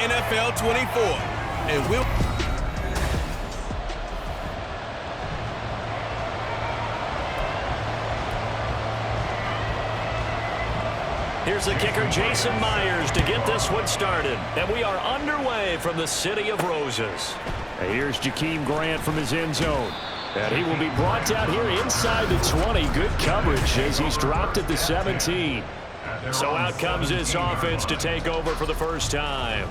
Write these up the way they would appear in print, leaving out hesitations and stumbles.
NFL 24. And we'll... Here's the kicker, Jason Myers, to get this one started. And we are underway from the City of Roses. And here's Jakeem Grant from his end zone. And he will be brought down here inside the 20. Good coverage as he's dropped at the 17. So out comes this offense to take over for the first time.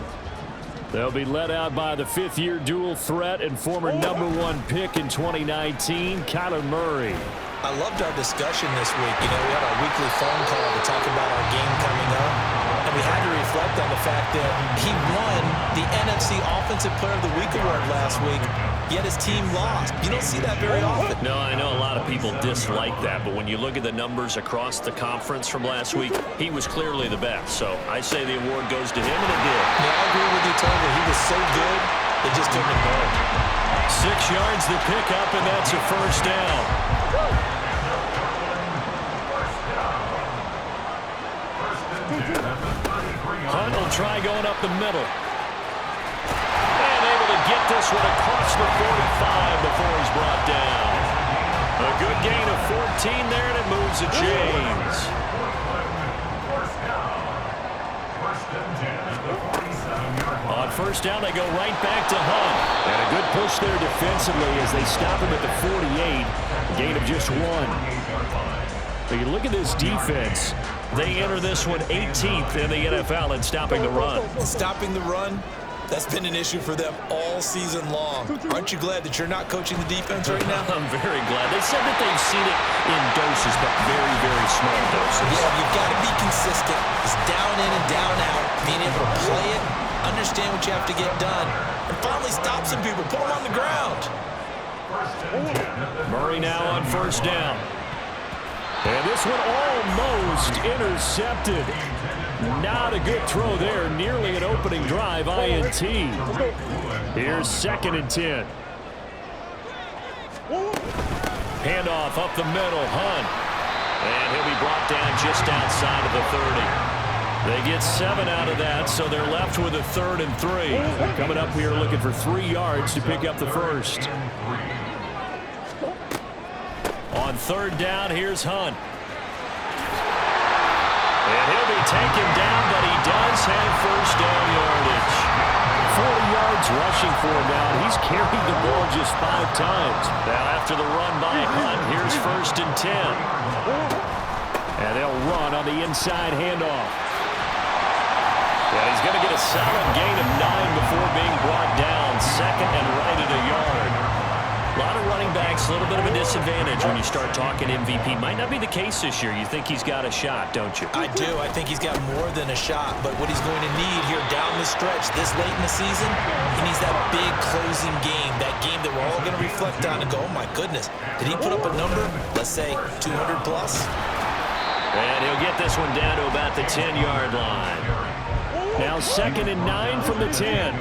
They'll be led out by the fifth-year dual threat and former #1 pick in 2019, Kyler Murray. I loved our discussion this week. You know, we had our weekly phone call to talk about our game coming up. And we had to reflect on the fact that he won the NFC Offensive Player of the Week award last week, yet his team lost. You don't see that very often. No, I know a lot of people dislike that, but when you look at the numbers across the conference from last week, he was clearly the best. So I say the award goes to him, and it did. Yeah, I agree with you totally. He was so good, they just couldn't ignore it. 6 yards the pickup, and that's a first down. Hunt will try going up the middle. And able to get this one across the 45 before he's brought down. A good gain of 14 there, and it moves the chains. On first down, they go right back to Hunt. And a good push there defensively as they stop him at the 48. A gain of just 1. But you look at this defense. They enter this one 18th in the NFL in stopping the run. Stopping the run, that's been an issue for them all season long. Aren't you glad that you're not coaching the defense right now? I'm very glad. They said that they've seen it in doses, but very, very small doses. Yeah, you've got to be consistent. It's down in and down out. Being able to play it, understand what you have to get done, and finally stop some people. Put them on the ground. Murray now on first down. And this one almost intercepted. Not a good throw there. Nearly an opening drive INT. Here's 2nd and 10. Handoff up the middle. Hunt. And he'll be brought down just outside of the 30. They get 7 out of that, so they're left with a 3rd and 3. Coming up here looking for 3 yards to pick up the first. On 3rd down, here's Hunt. And he'll be taken down, but he does have first down yardage. 40 yards rushing for him now. He's carried the ball just 5 times. Now after the run by Hunt, here's 1st and 10. And they'll run on the inside handoff. And he's going to get a solid gain of 9 before being brought down. 2nd and right at a yard. A lot of running backs, a little bit of a disadvantage when you start talking MVP. Might not be the case this year. You think he's got a shot, don't you? I do. I think he's got more than a shot. But what he's going to need here down the stretch this late in the season, he needs that big closing game, that game that we're all going to reflect on and go, oh, my goodness, did he put up a number, let's say 200 plus? And he'll get this one down to about the 10-yard line. Now 2nd and 9 from the 10.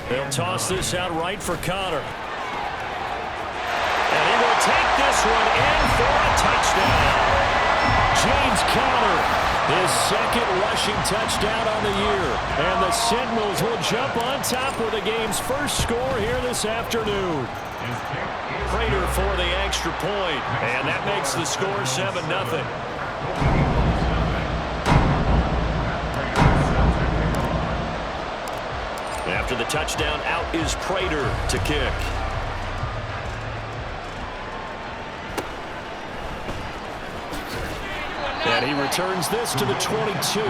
They'll toss this out right for Connor. And he will take this one in for a touchdown. James Conner, his 2nd rushing touchdown on the year. And the Sentinels will jump on top with the game's first score here this afternoon. Prater for the extra point. And that makes the score 7-0. After the touchdown, out is Prater to kick. And he returns this to the 22.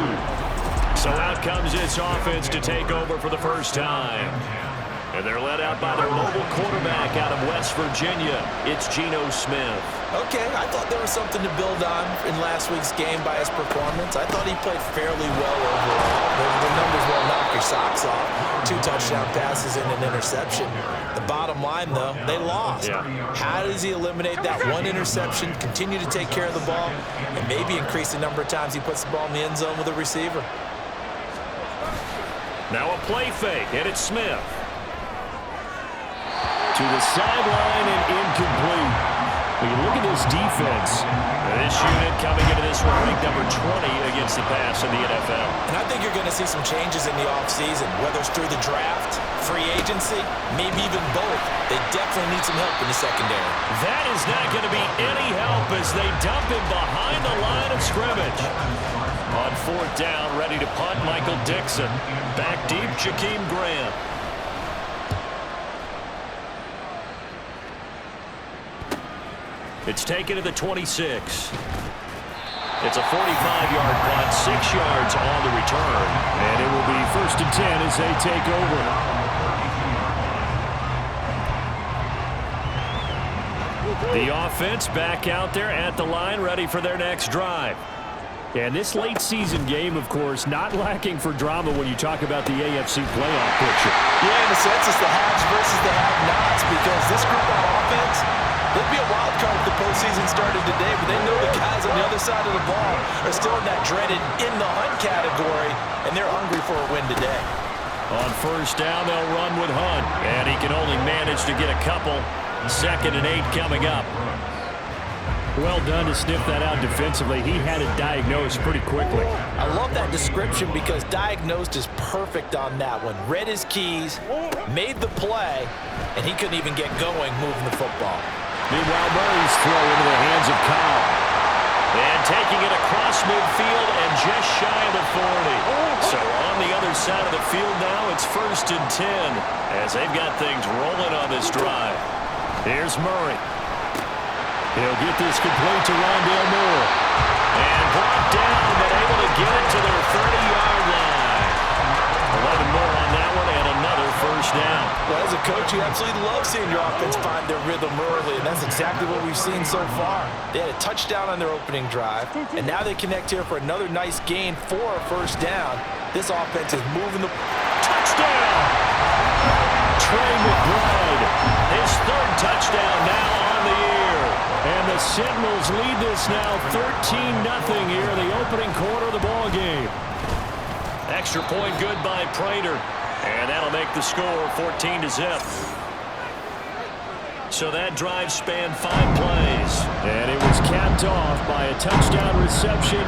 So out comes this offense to take over for the first time. And they're led out by their mobile quarterback out of West Virginia. It's Geno Smith. Okay, I thought there was something to build on in last week's game by his performance. I thought he played fairly well overall. The numbers won't knock your socks off. 2 touchdown passes and an interception. The bottom line, though, they lost. Yeah. How does he eliminate that 1 interception, continue to take care of the ball, and maybe increase the number of times he puts the ball in the end zone with a receiver? Now a play fake, and it's Smith. To the sideline and incomplete. When you look at this defense, This unit coming into this one ranked number 20 against the pass in the NFL. And I think you're going to see some changes in the offseason, whether it's through the draft, free agency, maybe even both. They definitely need some help in the secondary. That is not going to be any help as they dump him behind the line of scrimmage. On fourth down, ready to punt, Michael Dixon. Back deep, Jakeem Grant. It's taken to the 26. It's a 45-yard punt, 6 yards on the return. And it will be 1st and 10 as they take over. The offense back out there at the line, ready for their next drive. And this late season game, of course, not lacking for drama when you talk about the AFC playoff picture. Yeah, in a sense, it's the haves versus the have-nots because this group on offense, they'd be a wild card if the postseason started today, but they know the guys on the other side of the ball are still in that dreaded in-the-hunt category, and they're hungry for a win today. On first down, they'll run with Hunt, and he can only manage to get a couple. 2nd and 8 coming up. Well done to sniff that out defensively. He had it diagnosed pretty quickly. I love that description because diagnosed is perfect on that one. Read his keys, made the play, and he couldn't even get going moving the football. Meanwhile, Murray's throw into the hands of Kyle. And taking it across midfield and just shy of the 40. So on the other side of the field now, it's 1st and 10 as they've got things rolling on this drive. Here's Murray. He'll get this complete to Rondale Moore. And brought down, but able to get it to their 30-yard line. 11 more on that one and another 1st down. Well, as a coach, you absolutely love seeing your offense find their rhythm early, and that's exactly what we've seen so far. They had a touchdown on their opening drive, and now they connect here for another nice gain for a 1st down. This offense is moving the Touchdown! Trey McBride. His 3rd touchdown now on the year. And the Sentinels lead this now 13-0 here in the opening quarter of the ball game. Extra point good by Prater. And that'll make the score 14-0. So that drive spanned 5 plays. And it was capped off by a touchdown reception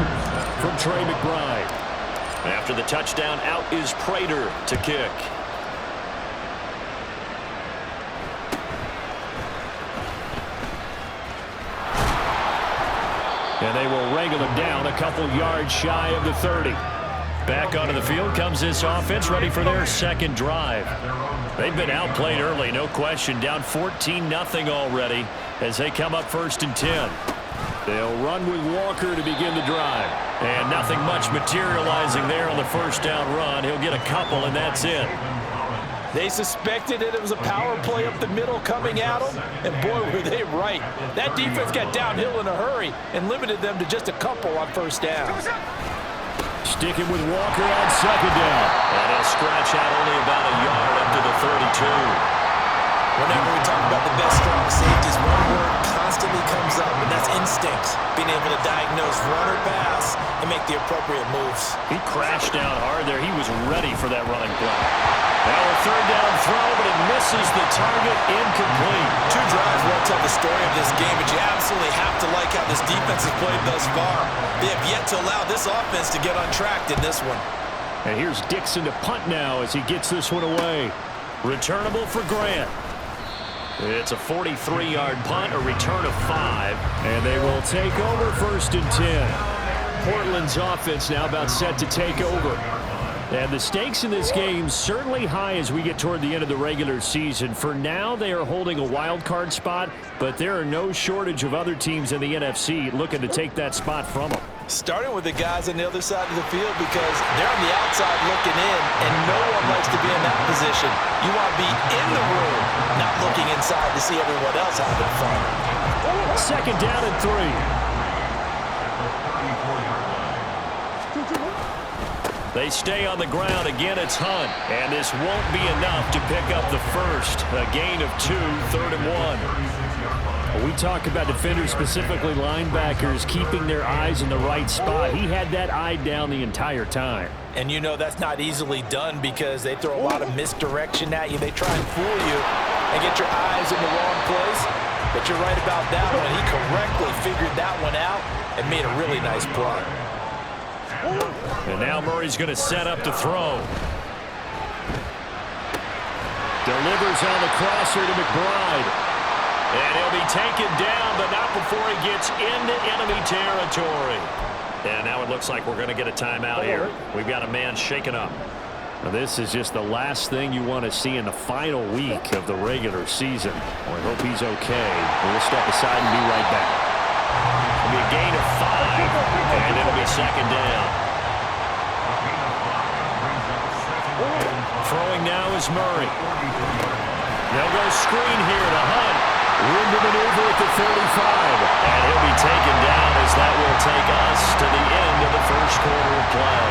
from Trey McBride. After the touchdown, out is Prater to kick. And they will wrangle him down a couple yards shy of the 30. Back onto the field comes this offense, ready for their 2nd drive. They've been outplayed early, no question. Down 14-0 already as they come up 1st and 10. They'll run with Walker to begin the drive. And nothing much materializing there on the 1st down run. He'll get a couple, and that's it. They suspected it was a power play up the middle coming at them, and boy, were they right. That defense got downhill in a hurry and limited them to just a couple on 1st down. Sticking with Walker on 2nd down. And he'll scratch out only about a yard up to the 32. Whenever we talk about the best strong safeties, one word constantly comes up, and that's instincts. Being able to diagnose run or pass and make the appropriate moves. He crashed down hard there. He was ready for that running play. Now a 3rd down throw, but it misses the target, incomplete. 2 drives won't tell the story of this game, but you absolutely have to like how this defense has played thus far. They have yet to allow this offense to get untracked in this one. And here's Dixon to punt now as he gets this one away. Returnable for Grant. It's a 43-yard punt, a return of 5. And they will take over 1st and 10. Portland's offense now about set to take over. And the stakes in this game certainly high as we get toward the end of the regular season. For now, they are holding a wild card spot, but there are no shortage of other teams in the NFC looking to take that spot from them. Starting with the guys on the other side of the field because they're on the outside looking in, and no one likes to be in that position. You want to be in the room, not looking inside to see everyone else having fun. 2nd down and 3. They stay on the ground. Again, it's Hunt. And this won't be enough to pick up the 1st. A gain of 2, 3rd and 1. We talk about defenders, specifically linebackers, keeping their eyes in the right spot. He had that eye down the entire time. And you know that's not easily done because they throw a lot of misdirection at you. They try and fool you and get your eyes in the wrong place. But you're right about that one. He correctly figured that one out and made a really nice play. And now Murray's going to set up to throw. Delivers on the crosser to McBride. And he'll be taken down, but not before he gets into enemy territory. And now it looks like we're going to get a timeout here. We've got a man shaken up. Now this is just the last thing you want to see in the final week of the regular season. We hope he's okay. We'll step aside and be right back. It'll be a gain of 5, and it'll be second down. Throwing now is Murray. They'll go screen here to Hunt. Room to maneuver at the 35. And he'll be taken down as that will take us to the end of the first quarter of play.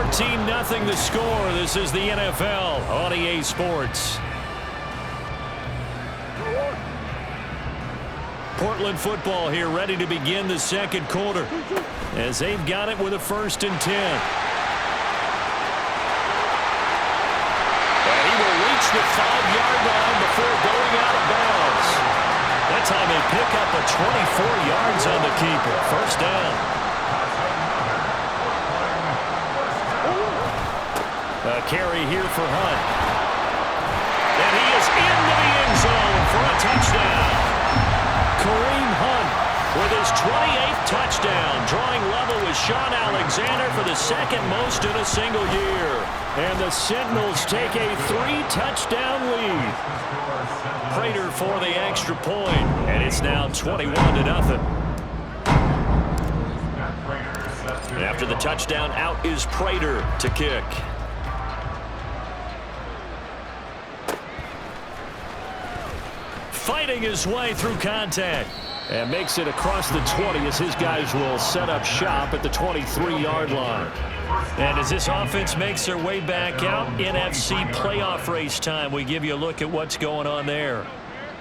$14-0 the score. This is the NFL on EA Sports. Portland football here, ready to begin the second quarter as they've got it with a 1st and 10. And he will reach the 5-yard line before going out of bounds. That time they pick up a 24 yards on the keeper. First down. A carry here for Hunt. And he is into the end zone for a touchdown. Kareem Hunt with his 28th touchdown, drawing level with Sean Alexander for the second most in a single year. And the Sentinels take a 3-touchdown lead. Prater for the extra point, and it's now 21-0. After the touchdown, out is Prater to kick. Fighting his way through contact. And makes it across the 20 as his guys will set up shop at the 23-yard line. And as this offense makes their way back out, NFC playoff race time, we give you a look at what's going on there.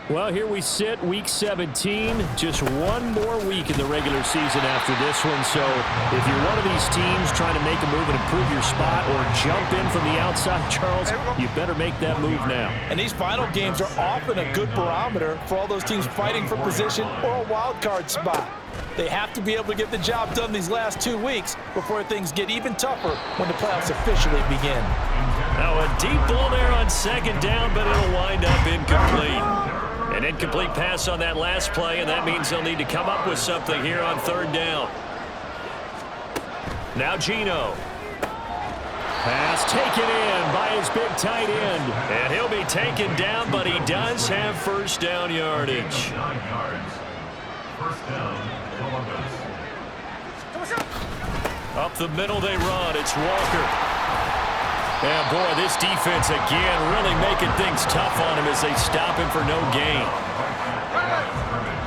Well, here we sit, Week 17. Just one more week in the regular season after this one. So if you're one of these teams trying to make a move and improve your spot or jump in from the outside, Charles, you better make that move now. And these final games are often a good barometer for all those teams fighting for position or a wild card spot. They have to be able to get the job done these last 2 weeks before things get even tougher when the playoffs officially begin. Now a deep ball there on second down, but it'll wind up incomplete. An incomplete pass on that last play, and that means they'll need to come up with something here on third down. Now Geno. Pass taken in by his big tight end. And he'll be taken down, but he does have first down yardage. Up the middle they run. It's Walker. And boy, this defense again really making things tough on him as they stop him for no gain.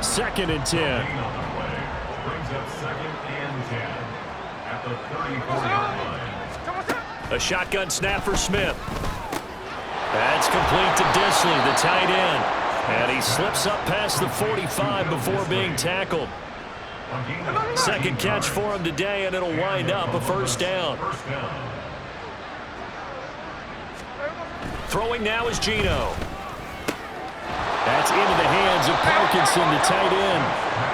2nd and 10. A shotgun snap for Smith. That's complete to Disley, the tight end. And he slips up past the 45 before being tackled. Second catch for him today, and it'll wind up a first down. Throwing now is Geno. That's into the hands of Parkinson, the tight end.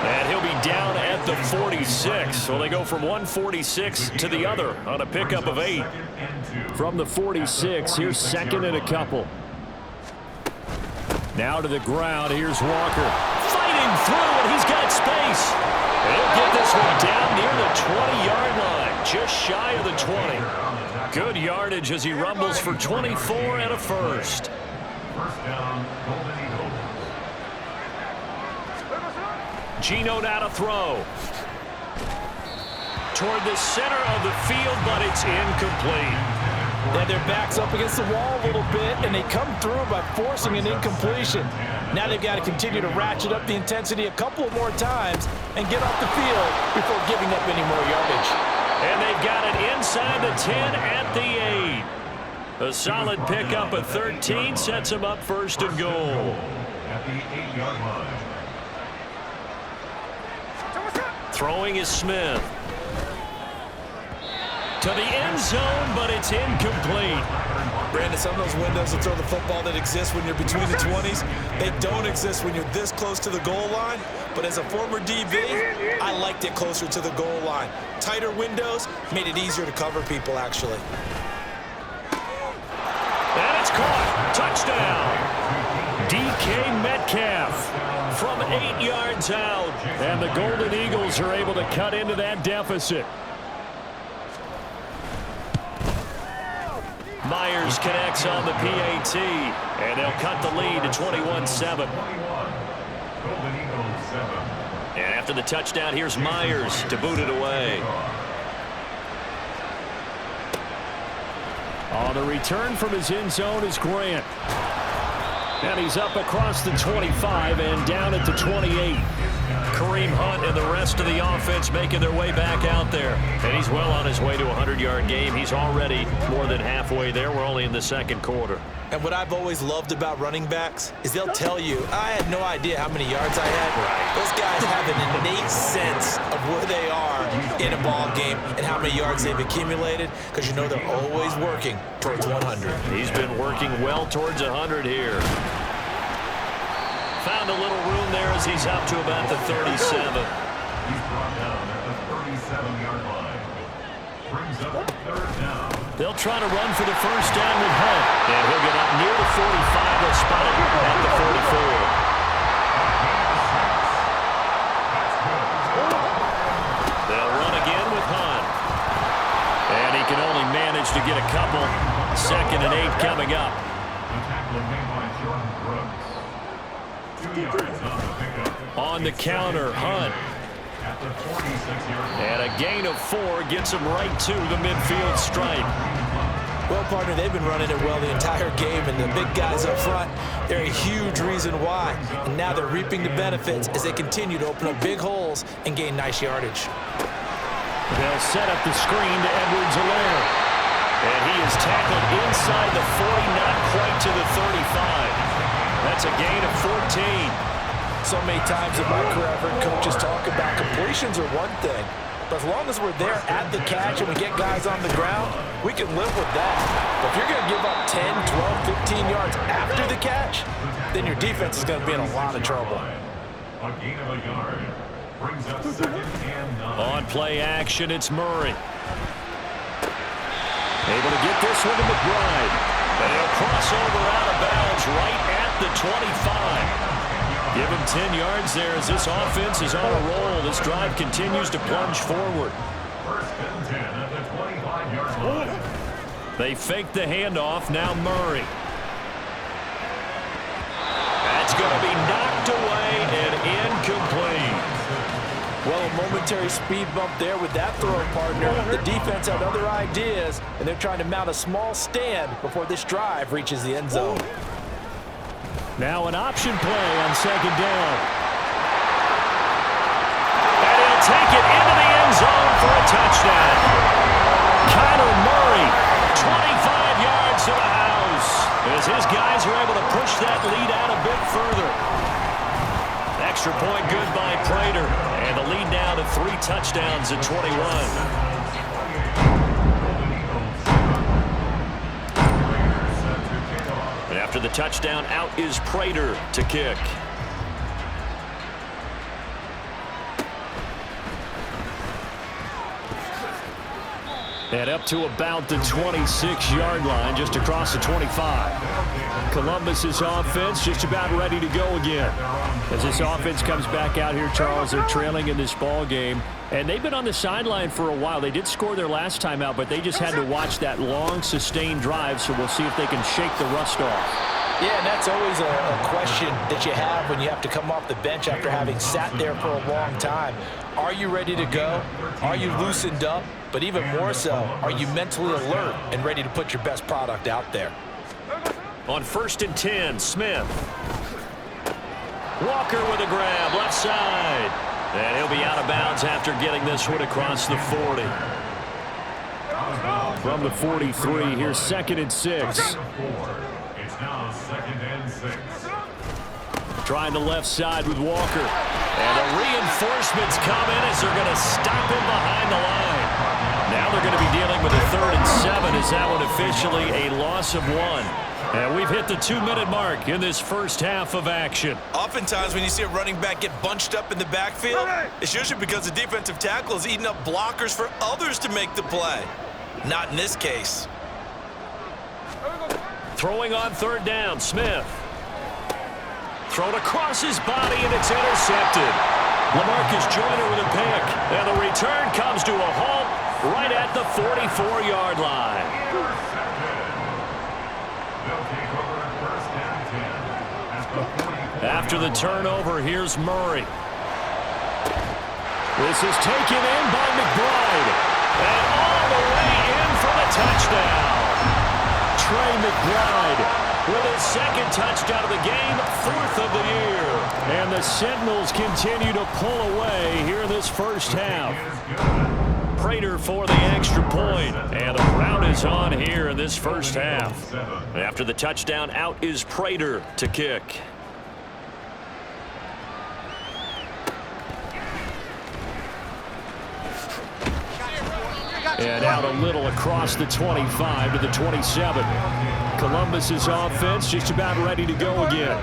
And he'll be down at the 46. So they go from 146 to the other on a pickup of 8. From the 46, here's 2nd and a couple. Now to the ground, here's Walker. Fighting through, and he's got space. And he'll get this one down near the 20-yard line, just shy of the 20. Good yardage as he rumbles for 24 and a first. Geno now to throw. Toward the center of the field, but it's incomplete. They had their backs up against the wall a little bit, and they come through by forcing an incompletion. Now they've got to continue to ratchet up the intensity a couple of more times and get off the field before giving up any more yardage. And they've got it inside the 10 at the 8. A solid pickup of 13 sets them up 1st and goal. At the 8-yard line. Throwing is Smith. To the end zone, but it's incomplete. Brandon, some of those windows to throw the football that exist when you're between the 20s, they don't exist when you're this close to the goal line. But as a former DB, I liked it closer to the goal line. Tighter windows made it easier to cover people, actually. And it's caught. Touchdown. DK Metcalf from 8 yards out. And the Golden Eagles are able to cut into that deficit. Myers connects on the PAT, and they'll cut the lead to 21-7. And after the touchdown, here's Myers to boot it away. On the return from his end zone is Grant. And he's up across the 25 and down at the 28. Kareem Hunt and the rest of the offense making their way back out there. And he's well on his way to a 100-yard game. He's already more than halfway there. We're only in the second quarter. And what I've always loved about running backs is they'll tell you, I had no idea how many yards I had. Those guys have an innate sense of where they are in a ball game and how many yards they've accumulated, because you know they're always working towards 100. He's been working well towards 100 here. Found a little room there as he's up to about the 37. He's brought down at the 37-yard line. Brings up third down. They'll try to run for the first down with Hunt. And he'll get up near the 45. They'll spot it at the 44. They'll run again with Hunt. And he can only manage to get a couple. 2nd and 8 coming up. The tackle made by Jordan Brooks. 2 yards on the pickup. On the counter, Hunt. At the 46-yard line. And a gain of 4 gets him right to the midfield stripe. Well, partner, they've been running it well the entire game, and the big guys up front, they're a huge reason why. And now they're reaping the benefits as they continue to open up big holes and gain nice yardage. They'll set up the screen to Edwards-Helaire. And he is tackled inside the 40, not quite to the 35. That's a gain of 14. So many times in my career, I've heard coaches talk about completions are one thing, but as long as we're there at the catch and we get guys on the ground, we can live with that. But if you're going to give up 10, 12, 15 yards after the catch, then your defense is going to be in a lot of trouble. A gain of a yard. Brings up 2nd and 9. On play action, it's Murray. Able to get this one to McBride. And he'll cross over out of bounds right at the 25. Give him 10 yards there as this offense is on a roll. This drive continues to plunge forward. 1st and 10 at the 25-yard line. They fake the handoff. Now Murray. That's going to be knocked away and incomplete. Well, a momentary speed bump there with that throw, partner. The defense had other ideas, and they're trying to mount a small stand before this drive reaches the end zone. Now an option play on 2nd down. And he'll take it into the end zone for a touchdown. Kyler Murray, 25 yards to the house, as his guys are able to push that lead out a bit further. Extra point good by Prater, and the lead now to 3 touchdowns at 21. After the touchdown, out is Prater to kick. And up to about the 26-yard line, just across the 25. Columbus's offense just about ready to go again. As this offense comes back out here, Charles, they're trailing in this ball game. And they've been on the sideline for a while. They did score their last time out, but they just had to watch that long, sustained drive, so we'll see if they can shake the rust off. Yeah, and that's always a question that you have when you have to come off the bench after having sat there for a long time. Are you ready to go? Are you loosened up? But even more so, are you mentally alert and ready to put your best product out there? On 1st and 10, Smith. Walker with a grab, left side. And he'll be out of bounds after getting this one across the 40. From the 43, here's 2nd and 6. It's now 2nd and 6. Trying the left side with Walker. And the reinforcements come in as they're going to stop him behind the line. Now they're going to be dealing with a 3rd and 7 as that one officially a loss of 1. And we've hit the 2-minute mark in this first half of action. Oftentimes when you see a running back get bunched up in the backfield, it's usually because the defensive tackle is eating up blockers for others to make the play. Not in this case. Throwing on 3rd down, Smith. Thrown across his body, and it's intercepted. LaMarcus Joyner with a pick. And the return comes to a halt right at the 44-yard line. After the turnover, here's Murray. This is taken in by McBride. And all the way in for the touchdown. Trey McBride with his 2nd touchdown of the game, 4th of the year. And the Sentinels continue to pull away here in this first half. Prater for the extra point. And a rout is on here in this first half. After the touchdown, out is Prater to kick. And out a little across the 25 to the 27. Columbus's offense just about ready to go again.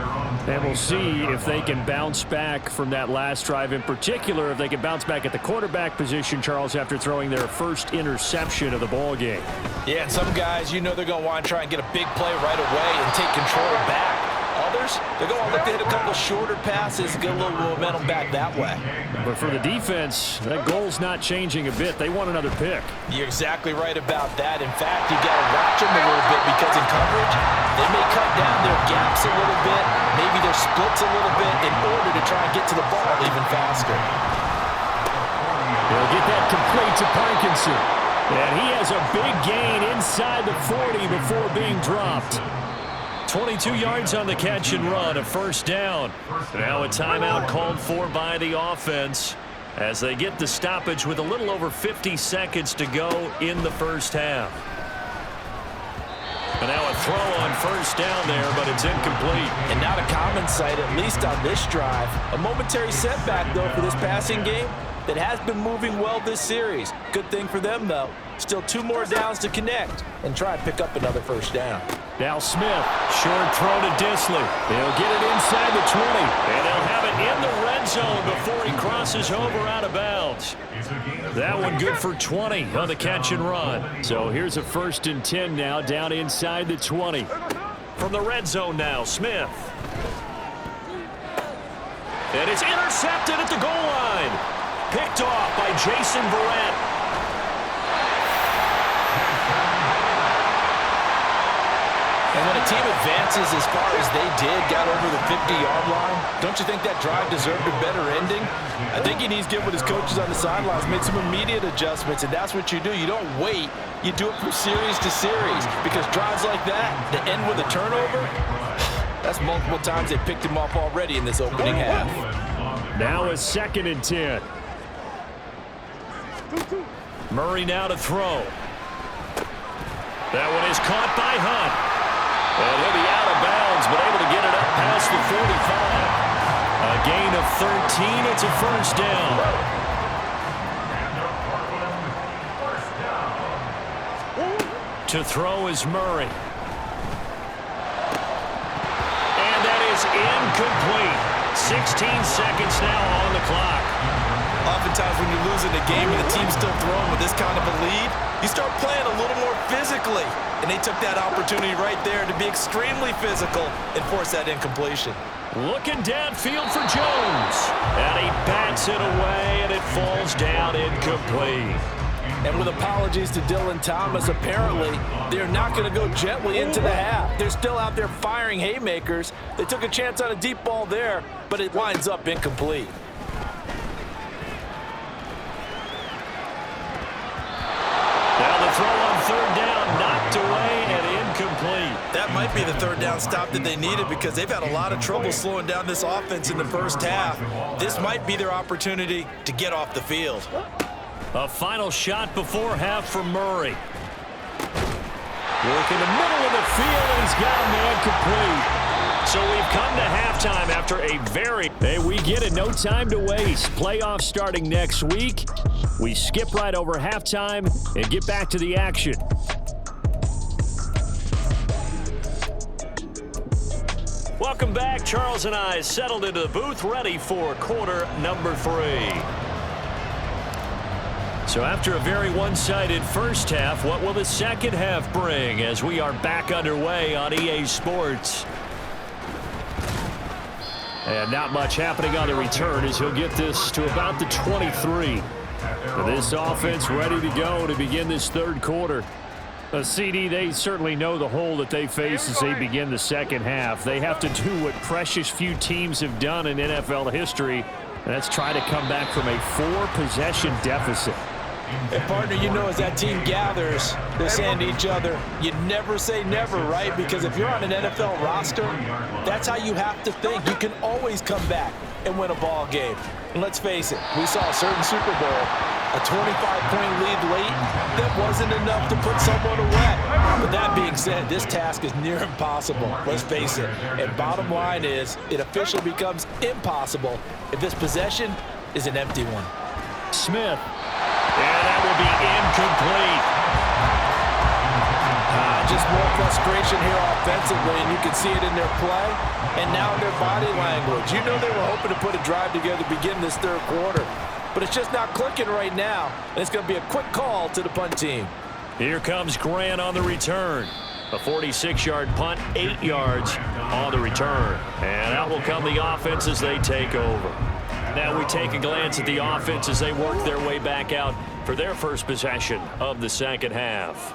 And we'll see if they can bounce back from that last drive, in particular if they can bounce back at the quarterback position, Charles, after throwing their first interception of the ball game. Yeah, and some guys, you know they're going to want to try and get a big play right away and take control back. Others, they're going to look to hit a couple shorter passes and get a little momentum back that way. But for the defense, that goal's not changing a bit. They want another pick. You're exactly right about that. In fact, you got to watch them a little bit because in coverage, they may cut down their gaps a little bit, maybe their splits a little bit in order to try and get to the ball even faster. They'll get that complete to Parkinson. And he has a big gain inside the 40 before being dropped. 22 yards on the catch and run, a 1st down. Now a timeout called for by the offense as they get the stoppage with a little over 50 seconds to go in the first half. And now a throw on 1st down there, but it's incomplete. And not a common sight, at least on this drive. A momentary setback, though, for this passing game that has been moving well this series. Good thing for them, though. Still 2 more downs to connect and try and pick up another 1st down. Now Smith, short throw to Disley. They'll get it inside the 20, and they'll have it in the red zone before he crosses over out of bounds. That one good for 20 on the catch and run. So here's a 1st and 10 now down inside the 20. From the red zone now, Smith. And it's intercepted at the goal line. Picked off by Jason Verrett. And when a team advances as far as they did, got over the 50-yard line, don't you think that drive deserved a better ending? I think he needs to get with his coaches on the sidelines, make some immediate adjustments, and that's what you do. You don't wait. You do it from series to series because drives like that, to end with a turnover, that's multiple times they picked him off already in this opening half. Now a 2nd and 10. Murray now to throw. That one is caught by Hunt. And he'll be out of bounds, but able to get it up past the 45. A gain of 13. It's a 1st down. To throw is Murray. And that is incomplete. 16 seconds now on the clock. Oftentimes when you're losing a game and the team's still throwing with this kind of a lead, you start playing a little more physically. And they took that opportunity right there to be extremely physical and force that incompletion. Looking downfield for Jones. And he bats it away, and it falls down incomplete. And with apologies to Dylan Thomas, apparently they're not going to go gently into the half. They're still out there firing haymakers. They took a chance on a deep ball there, but it winds up incomplete. Now the throw on 3rd down, knocked away and incomplete. That might be the 3rd down stop that they needed because they've had a lot of trouble slowing down this offense in the first half. This might be their opportunity to get off the field. A final shot before half for Murray. Work in the middle of the field, and he's got a man complete. So we've come to halftime after a very... Hey, we get it. No time to waste. Playoffs starting next week. We skip right over halftime and get back to the action. Welcome back. Charles and I settled into the booth, ready for quarter number 3. So after a very one-sided first half, what will the second half bring as we are back underway on EA Sports? And not much happening on the return as he'll get this to about the 23. So this offense ready to go to begin this third quarter. CD, they certainly know the hole that they face as they begin the second half. They have to do what precious few teams have done in NFL history, and that's try to come back from a 4-possession deficit. And partner, you know, as that team gathers, they're saying to each other, you never say never, right? Because if you're on an NFL roster, that's how you have to think. You can always come back and win a ball game. And let's face it, we saw a certain Super Bowl, a 25-point lead late, that wasn't enough to put someone away. But that being said, this task is near impossible. Let's face it. And bottom line is, it officially becomes impossible if this possession is an empty one. Smith. And that will be incomplete. Just more frustration here offensively, and you can see it in their play and now in their body language. You know they were hoping to put a drive together to begin this third quarter, but it's just not clicking right now, and it's going to be a quick call to the punt team. Here comes Grant on the return. A 46-yard punt, 8 yards on the return. And out will come the offense as they take over. Now we take a glance at the offense as they work their way back out for their first possession of the second half.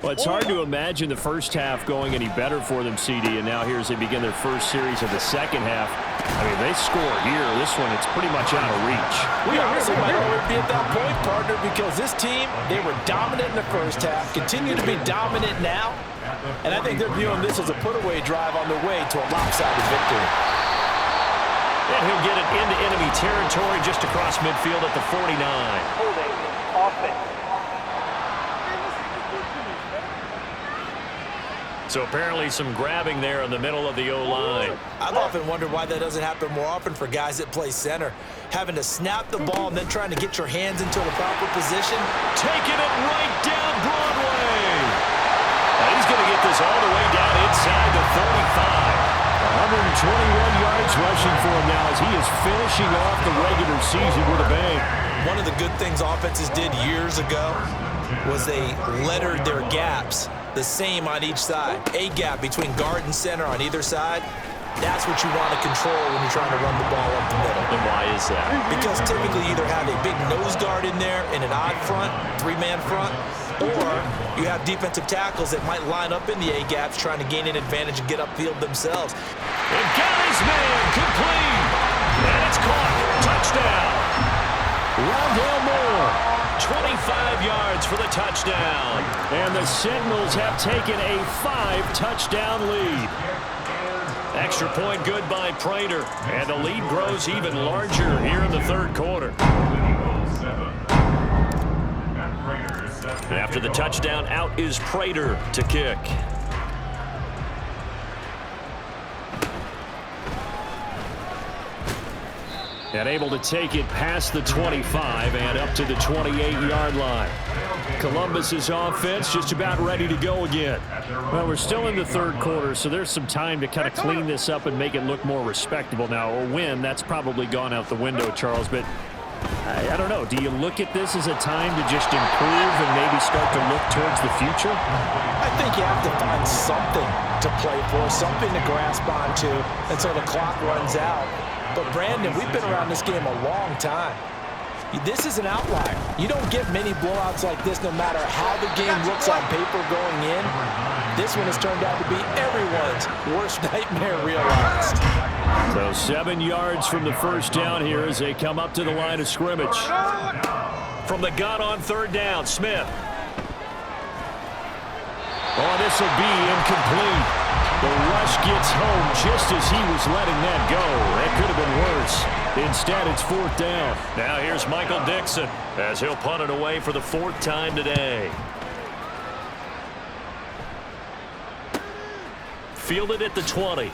Well, it's hard to imagine the first half going any better for them, CD, and now here as they begin their first series of the second half. I mean, they score here. This one, it's pretty much out of reach. We honestly might already be at that point, partner, because this team, they were dominant in the first half, continue to be dominant now, and I think they're viewing this as a put-away drive on their way to a lopsided victory. And he'll get it into enemy territory just across midfield at the 49. Holding offense. So apparently some grabbing there in the middle of the O-line. I've often wondered why that doesn't happen more often for guys that play center. Having to snap the ball and then trying to get your hands into the proper position. Taking it right down Broadway. And he's going to get this all the way down inside the 35. 121 yards rushing for him now as he is finishing off the regular season with a bang. One of the good things offenses did years ago was they lettered their gaps the same on each side. A gap between guard and center on either side. That's what you want to control when you're trying to run the ball up the middle. And why is that? Because typically you either have a big nose guard in there in an odd front, 3-man front, or you have defensive tackles that might line up in the A-gaps trying to gain an advantage and get upfield themselves. And got his man complete. And it's caught. Touchdown. Rondale Moore. 25 yards for the touchdown. And the Sentinels have taken a 5-touchdown lead. Extra point good by Prater. And the lead grows even larger here in the third quarter. After the touchdown, out is Prater to kick. And able to take it past the 25 and up to the 28-yard line. Columbus's offense just about ready to go again. Well, we're still in the third quarter, so there's some time to kind of clean this up and make it look more respectable now. A win, that's probably gone out the window, Charles, but I don't know. Do you look at this as a time to just improve and maybe start to look towards the future? I think you have to find something to play for, something to grasp onto until the clock runs out. But, Brandon, we've been around this game a long time. This is an outlier. You don't get many blowouts like this no matter how the game looks on paper going in. This one has turned out to be everyone's worst nightmare realized. So 7 yards from the first down here as they come up to the line of scrimmage. From the gun on third down, Smith. Oh, this will be incomplete. The rush gets home just as he was letting that go. That could have been worse. Instead, it's fourth down. Now here's Michael Dixon as he'll punt it away for the 4th time today. Fielded at the 20.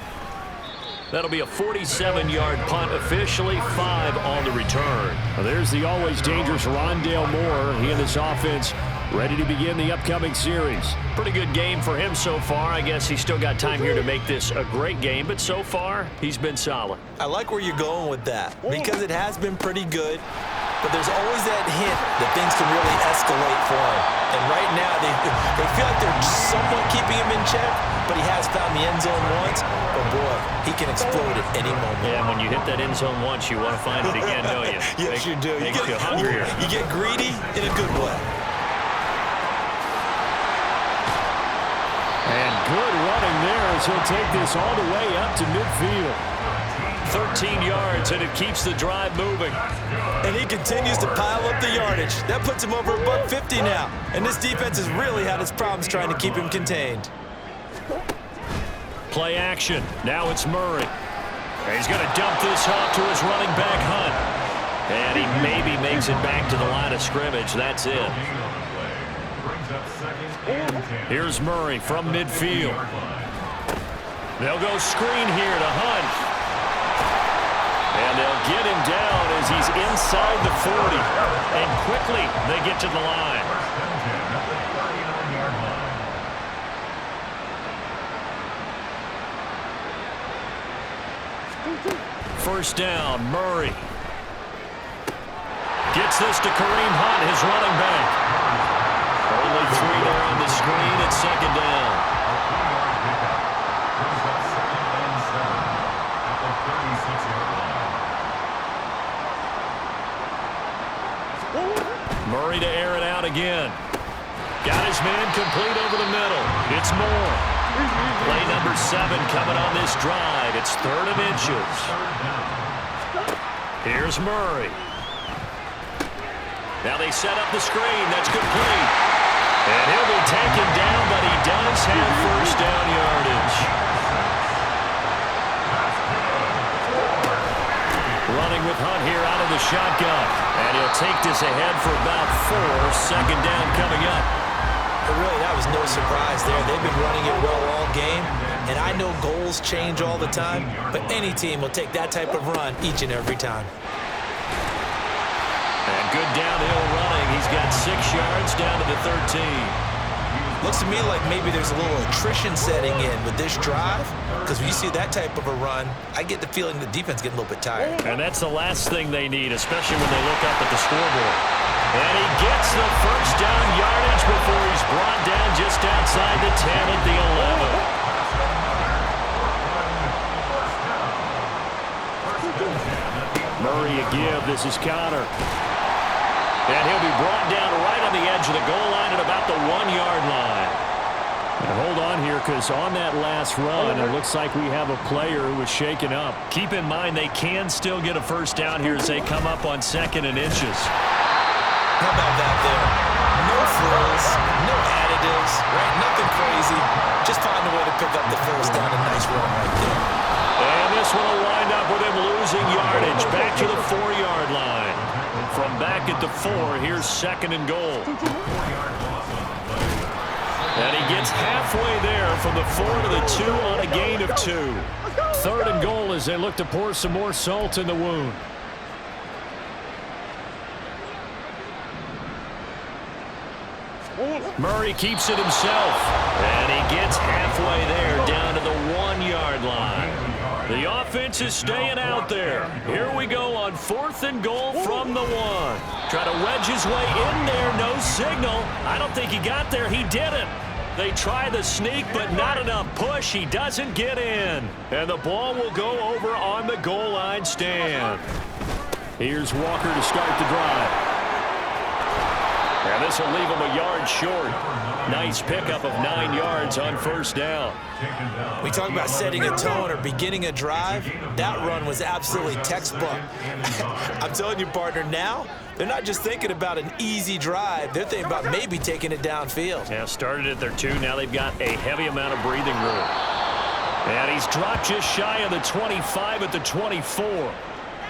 That'll be a 47-yard punt officially, 5 on the return. Well, there's the always dangerous Rondale Moore. He and his offense ready to begin the upcoming series. Pretty good game for him so far. I guess he's still got time here to make this a great game, but so far, he's been solid. I like where you're going with that because it has been pretty good, but there's always that hint that things can really escalate for him. And right now, they feel like they're somewhat keeping him in check, but he has found the end zone once. But, boy, he can explode at any moment. Yeah, and when you hit that end zone once, you want to find it again, don't you? Yes, you do. Makes you hungrier. You get greedy in a good way. And good running there as he'll take this all the way up to midfield. 13 yards, and it keeps the drive moving. And he continues to pile up the yardage. That puts him over $150 now. And this defense has really had its problems trying to keep him contained. Play action. Now it's Murray. And he's going to dump this off to his running back, Hunt. And he maybe makes it back to the line of scrimmage. That's it. Here's Murray from midfield. They'll go screen here to Hunt. And they'll get him down as he's inside the 40. And quickly they get to the line. First down, Murray. Gets this to Kareem Hunt, his running back. Only 3 there on the screen at second down. Murray to air it out again. Got his man complete over the middle. It's Moore. Play number 7 coming on this drive. It's 3rd and inches. Here's Murray. Now they set up the screen. That's complete. And he'll be taken down, but he does have first down yardage. Running with Hunt here out of the shotgun. And he'll take this ahead for about 4. Second down coming up. But really, that was no surprise there. They've been running it well all game. And I know goals change all the time, but any team will take that type of run each and every time. And good downhill running. He's got 6 yards down to the 13. Looks to me like maybe there's a little attrition setting in with this drive, because when you see that type of a run, I get the feeling the defense getting a little bit tired. And that's the last thing they need, especially when they look up at the scoreboard. And he gets the first down yardage before he's brought down just outside the 10 at the 11. Murray a give. This is Connor. And he'll be brought down right on the edge of the goal line at about the 1-yard line. And hold on here, because on that last run, it looks like we have a player who was shaken up. Keep in mind they can still get a first down here as they come up on 2nd and inches. How about that there? No frills, no additives, right? Nothing crazy. Just find a way to pick up the first down. A nice run right there. And this one will wind up with him losing yardage back to the 4-yard line. From back at the 4, here's 2nd and goal. And he gets halfway there from the 4 to the 2 on a gain of 2. 3rd and goal as they look to pour some more salt in the wound. Murray keeps it himself. And he gets halfway there down to the 1-yard line. The offense is staying out there. Here we go on 4th and goal from the 1. Try to wedge his way in there. No signal. I don't think he got there. He didn't. They try the sneak, but not enough push. He doesn't get in. And the ball will go over on the goal line stand. Here's Walker to start the drive. And this will leave him a yard short. Nice pickup of 9 yards on first down. We talk about setting a tone or beginning a drive. That run was absolutely textbook. I'm telling you, partner, now they're not just thinking about an easy drive. They're thinking about maybe taking it downfield. Yeah, started at their 2. Now they've got a heavy amount of breathing room. And he's dropped just shy of the 25 at the 24.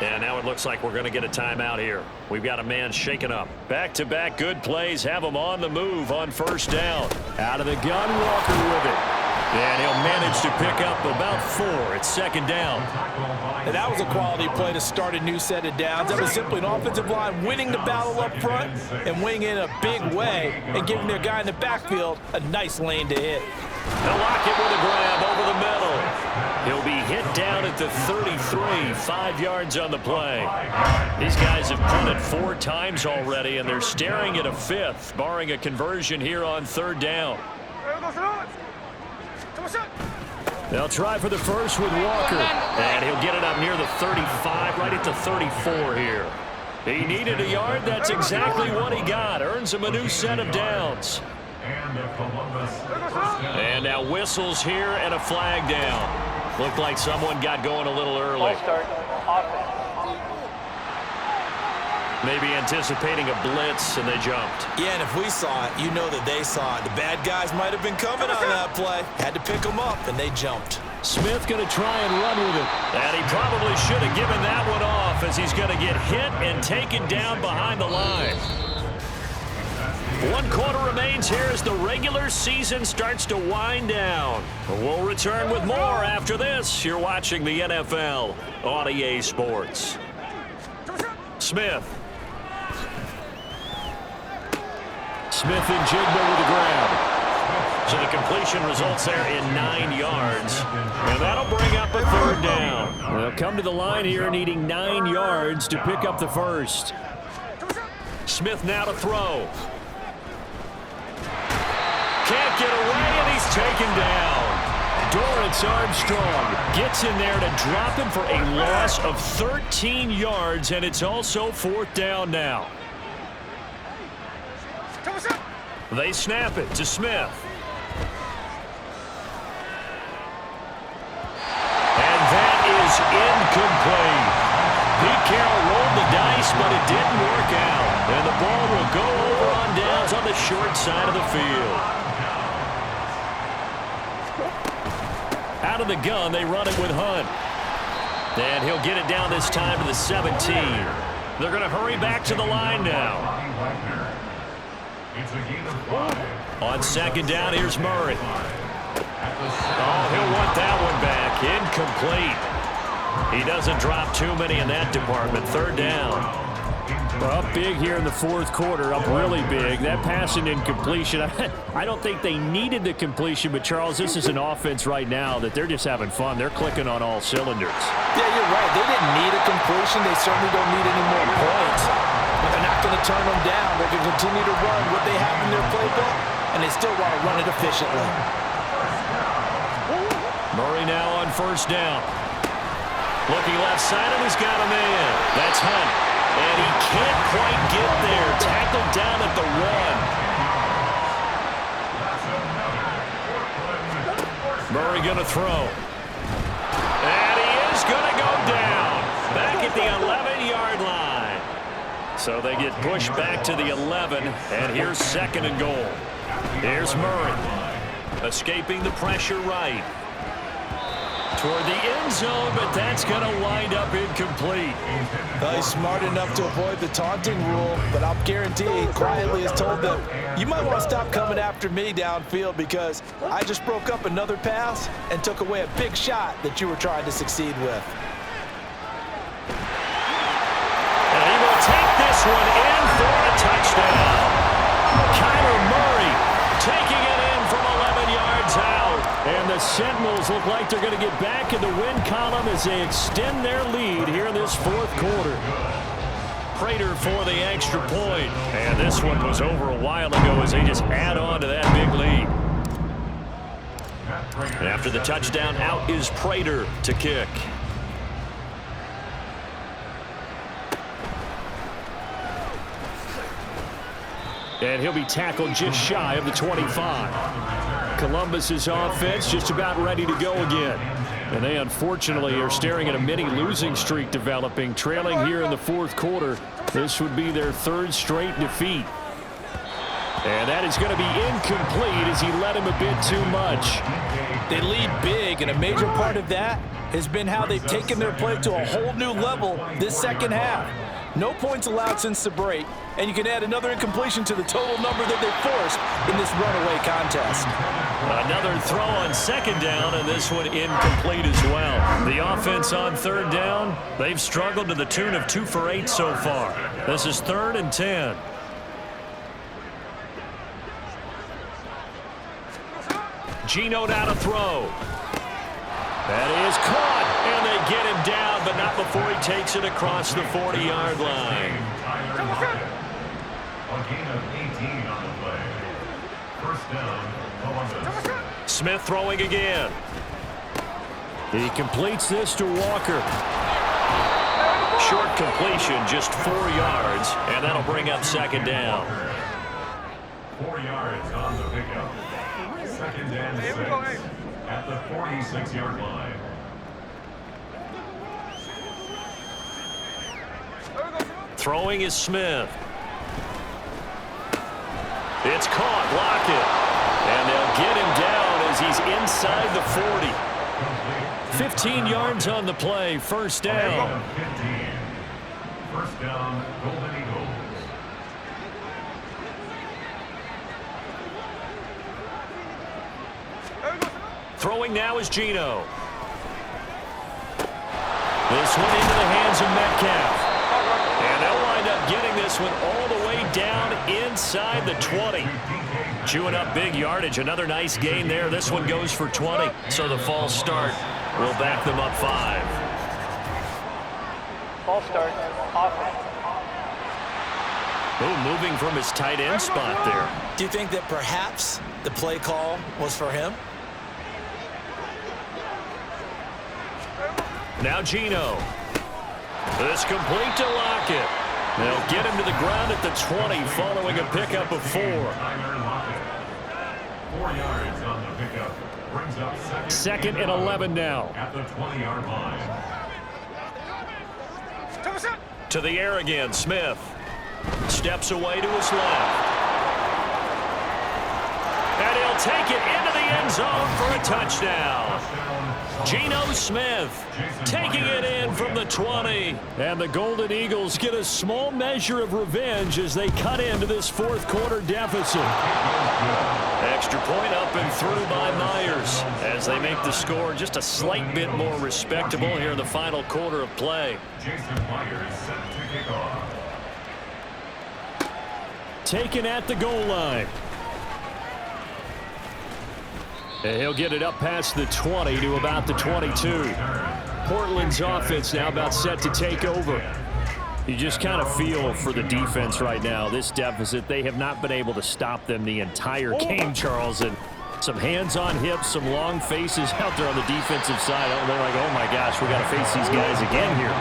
And now it looks like we're going to get a timeout here. We've got a man shaken up. Back-to-back good plays have him on the move on first down. Out of the gun, Walker with it. And he'll manage to pick up about 4. It's second down. And that was a quality play to start a new set of downs. That was simply an offensive line winning the battle up front and winning in a big way and giving their guy in the backfield a nice lane to hit. They'll lock it with a grab over the middle. He'll be hit down at the 33, 5 yards on the play. These guys have punted 4 times already, and they're staring at a 5th, barring a conversion here on third down. They'll try for the first with Walker, and he'll get it up near the 35, right at the 34 here. He needed a yard. That's exactly what he got. Earns him a new set of downs. And now whistles here and a flag down. Looked like someone got going a little early. Ball start, offense. Maybe anticipating a blitz, and they jumped. Yeah, and if we saw it, you know that they saw it. The bad guys might have been coming on that play. Had to pick them up, and they jumped. Smith going to try and run with it. And he probably should have given that one off, as he's going to get hit and taken down behind the line. 1 quarter remains here as the regular season starts to wind down. We'll return with more after this. You're watching the NFL on EA Sports. Smith. Smith and Jigba with the grab. So the completion results there in 9 yards. And that'll bring up a third down. They'll come to the line here needing 9 yards to pick up the first. Smith now to throw. Can't get away, and he's taken down. Dorrance Armstrong gets in there to drop him for a loss of 13 yards, and it's also 4th down now. They snap it to Smith. And that is incomplete. Pete Carroll rolled the dice, but it didn't work out. And the ball will go over on downs on the short side of the field. Out of the gun, they run it with Hunt. And he'll get it down this time to the 17. They're going to hurry back to the line now. On second down, here's Murray. Oh, he'll want that one back. Incomplete. He doesn't drop too many in that department. Third down. Up big here in the 4th quarter, up really big. That pass and incompletion, I don't think they needed the completion, but Charles, this is an offense right now that they're just having fun. They're clicking on all cylinders. Yeah, you're right. They didn't need a completion. They certainly don't need any more points. But they're not going to turn them down. They're going to continue to run what they have in their playbook, and they still want to run it efficiently. Murray now on first down. Looking left side, and he's got a man. That's Hunt. And he can't quite get there. Tackled down at the 1. Murray going to throw. And he is going to go down. Back at the 11-yard line. So they get pushed back to the 11. And here's 2nd and goal. Here's Murray. Escaping the pressure right. Toward the end zone, but that's going to wind up incomplete. He's smart enough to avoid the taunting rule, but I'll guarantee he quietly has told them, you might want to stop coming after me downfield because I just broke up another pass and took away a big shot that you were trying to succeed with. And he will take this one in for a touchdown. Kyler Murray taking it in from 11 yards out. And the Sentinels look like they're going to get back in the win column as they extend their lead here in this 4th quarter. Prater for the extra point. And this one was over a while ago as they just add on to that big lead. And after the touchdown, out is Prater to kick. And he'll be tackled just shy of the 25. Columbus's offense just about ready to go again. And they unfortunately are staring at a mini losing streak developing, trailing here in the 4th quarter. This would be their 3rd straight defeat. And that is going to be incomplete as he led him a bit too much. They lead big, and a major part of that has been how they've taken their play to a whole new level this second half. No points allowed since the break, and you can add another incompletion to the total number that they forced in this runaway contest. Another throw on second down, and this one incomplete as well. The offense on third down, they've struggled to the tune of 2 for 8 so far. This is 3rd and 10. Geno now to throw. That is caught, and they get him down, but not before he takes it across the 40-yard line. A gain of 18 on the play. First down, Columbus. Smith throwing again. He completes this to Walker. Short completion, just 4 yards, and that'll bring up second down. 4 yards on the pickup. Second and 6 at the 46-yard line. Throwing is Smith. It's caught. Lockett. And they'll get him down as he's inside the 40. 15 yards on the play. First down. 15. First down, Golden Eagles. Throwing now is Geno. This one into the hands of Metcalf. And they'll wind up getting this one all the way down inside the 20. Chewing up big yardage. Another nice gain there. This one goes for 20. So the false start will back them up 5. False start. Offense. Oh, moving from his tight end spot there. Do you think that perhaps the play call was for him? Now Geno. This complete to Lockett. They'll get him to the ground at the 20 following a pickup of 4. 4 yards on the pickup. Brings up Second and 11 now. at the 20-yard line. To the air again, Smith. Steps away to his left. And he'll take it into the end zone for a touchdown. Geno Smith taking it in from the 20. And the Golden Eagles get a small measure of revenge as they cut into this fourth quarter deficit. Extra point up and through by Myers as they make the score just a slight bit more respectable here in the final quarter of play. Jason Myers set to kick off. Taken at the goal line. And he'll get it up past the 20 to about the 22. Portland's offense now about set to take over. You just kind of feel for the defense right now. This deficit, they have not been able to stop them the entire game, Charles. And some hands on hips, some long faces out there on the defensive side. They're like, oh my gosh, we got to face these guys again here.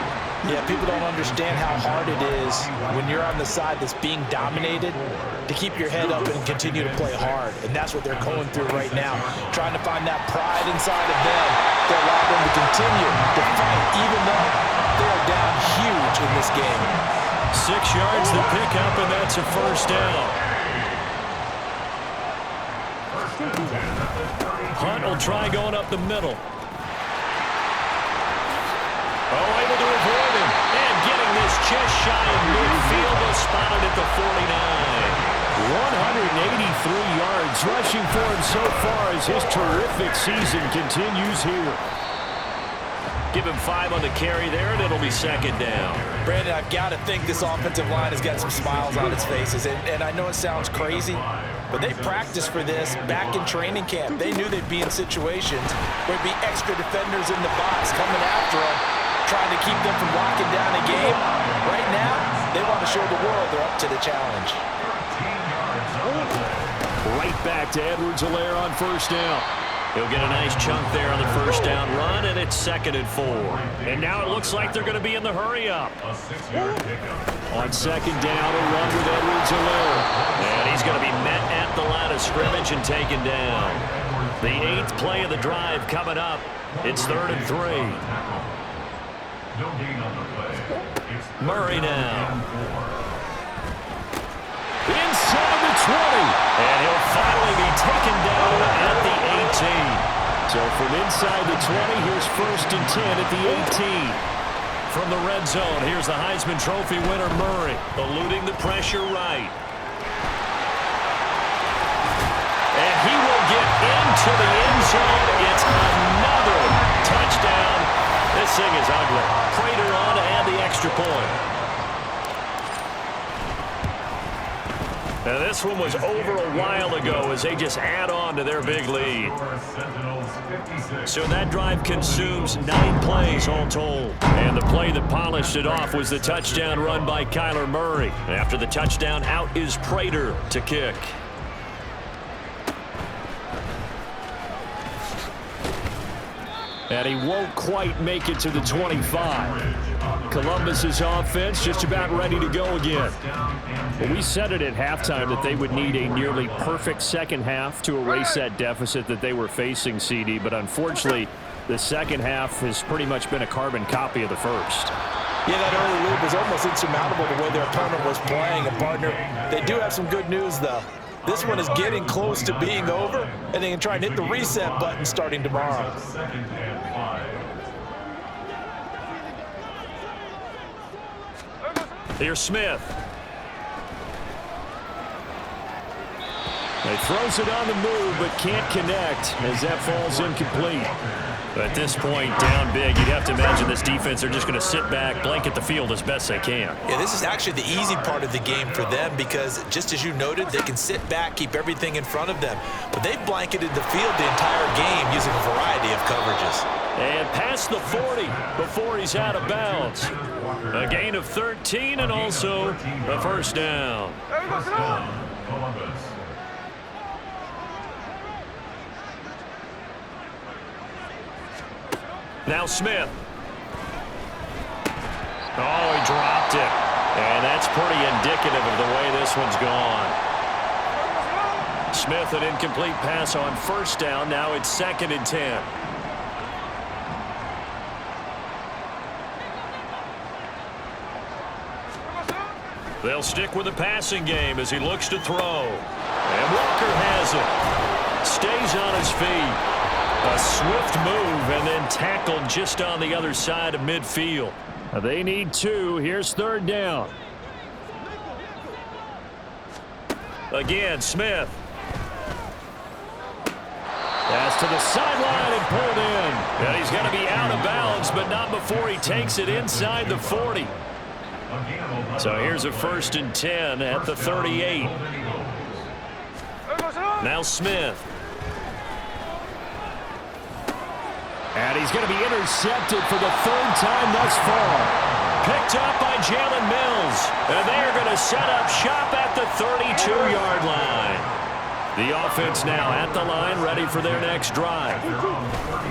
Yeah, people don't understand how hard it is when you're on the side that's being dominated to keep your head up and continue to play hard. And that's what they're going through right now, trying to find that pride inside of them to allow them to continue to fight, even though they're down huge in this game. 6 yards to pick up, and that's a first down. Hunt will try going up the middle. Oh, able to avoid him. And getting this just shy of midfield, was spotted at the 49. 183 yards rushing for him so far as his terrific season continues here. Give him 5 on the carry there, and it'll be second down. Brandon, I've got to think this offensive line has got some smiles on its faces. And I know it sounds crazy, but they practiced for this back in training camp. They knew they'd be in situations where there'd be extra defenders in the box coming after them, trying to keep them from locking down a game. Right now, they want to show the world they're up to the challenge. Right back to Edwards-Helaire on first down. He'll get a nice chunk there on the first down run, and it's second and 4. And now it looks like they're going to be in the hurry-up. On second down, a run with Edwards-Helaire. And he's going to be met at the line of scrimmage and taken down. The 8th play of the drive coming up. It's 3rd and 3. No gain on the play. Murray now. Inside the 20. And he'll finally be taken down at the 18. So from inside the 20, here's 1st and 10 at the 18. From the red zone, here's the Heisman Trophy winner Murray, eluding the pressure right. And he will get in to the end zone. It's another touchdown. This thing is ugly. Prater on to add the extra point. Now this one was over a while ago as they just add on to their big lead. So that drive consumes 9 plays all told. And the play that polished it off was the touchdown run by Kyler Murray. After the touchdown, out is Prater to kick. And he won't quite make it to the 25. Columbus's offense just about ready to go again. Well, we said it at halftime that they would need a nearly perfect second half to erase that deficit that they were facing, CD. But unfortunately, the second half has pretty much been a carbon copy of the first. Yeah, that early lead was almost insurmountable the way their opponent was playing. And, partner, they do have some good news, though. This one is getting close to being over, and they can try and hit the reset button starting tomorrow. Here's Smith. He throws it on the move, but can't connect as that falls incomplete. At this point, down big, you'd have to imagine this defense are just going to sit back, blanket the field as best they can. Yeah, this is actually the easy part of the game for them because, just as you noted, they can sit back, keep everything in front of them. But they've blanketed the field the entire game using a variety of coverages. And past the 40 before he's out of bounds. A gain of 13 and also a first down. Columbus. Now Smith. Oh, he dropped it. And that's pretty indicative of the way this one's gone. Smith, an incomplete pass on first down. Now it's 2nd and 10. They'll stick with the passing game as he looks to throw. And Walker has it. Stays on his feet. A swift move and then tackled just on the other side of midfield. They need 2. Here's 3rd down. Again, Smith. Pass to the sideline and pulled in. And he's going to be out of bounds, but not before he takes it inside the 40. So here's a 1st and 10 at the 38. Now Smith. And he's going to be intercepted for the 3rd time thus far. Picked up by Jalen Mills. And they are going to set up shop at the 32-yard line. The offense now at the line, ready for their next drive.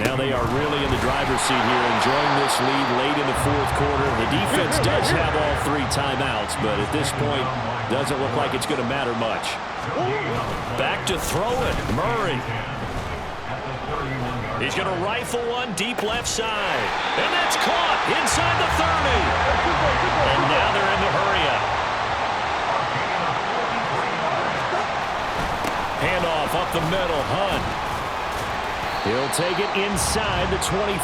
Now they are really in the driver's seat here, enjoying this lead late in the 4th quarter. The defense does have all 3 timeouts, but at this point, doesn't look like it's going to matter much. Back to throw it, Murray. He's going to rifle one deep left side. And that's caught inside the 30. And now they're in the hurry-up. Handoff up the middle, Hunt. He'll take it inside the 25.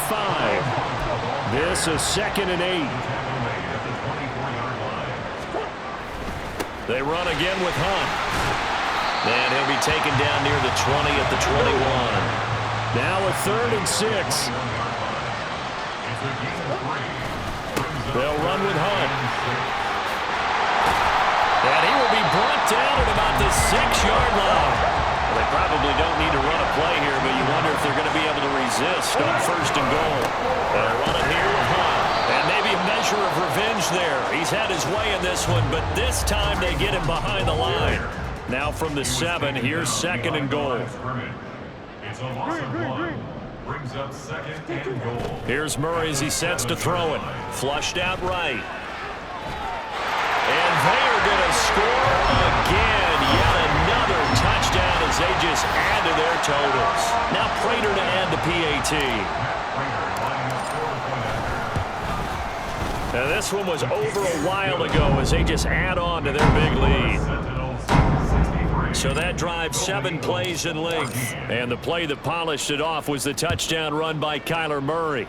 This is 2nd and 8. They run again with Hunt. And he'll be taken down near the 20 at the 21. Now a 3rd and 6. They'll run with Hunt. And he will be brought down at about the 6-yard line. Well, they probably don't need to run a play here, but you wonder if they're going to be able to resist on 1st and goal. They'll run it here with Hunt. And maybe a measure of revenge there. He's had his way in this one, but this time they get him behind the line. Now from the 7, here's 2nd and goal. It's a loss of 1. Brings up 2nd and goal. Here's Murray as he sets to throw it. Flushed out right. And they are going to score again. Yet another touchdown as they just add to their totals. Now Prater to add the PAT. Now this one was over a while ago as they just add on to their big lead. So that drive 7 plays in length. And the play that polished it off was the touchdown run by Kyler Murray.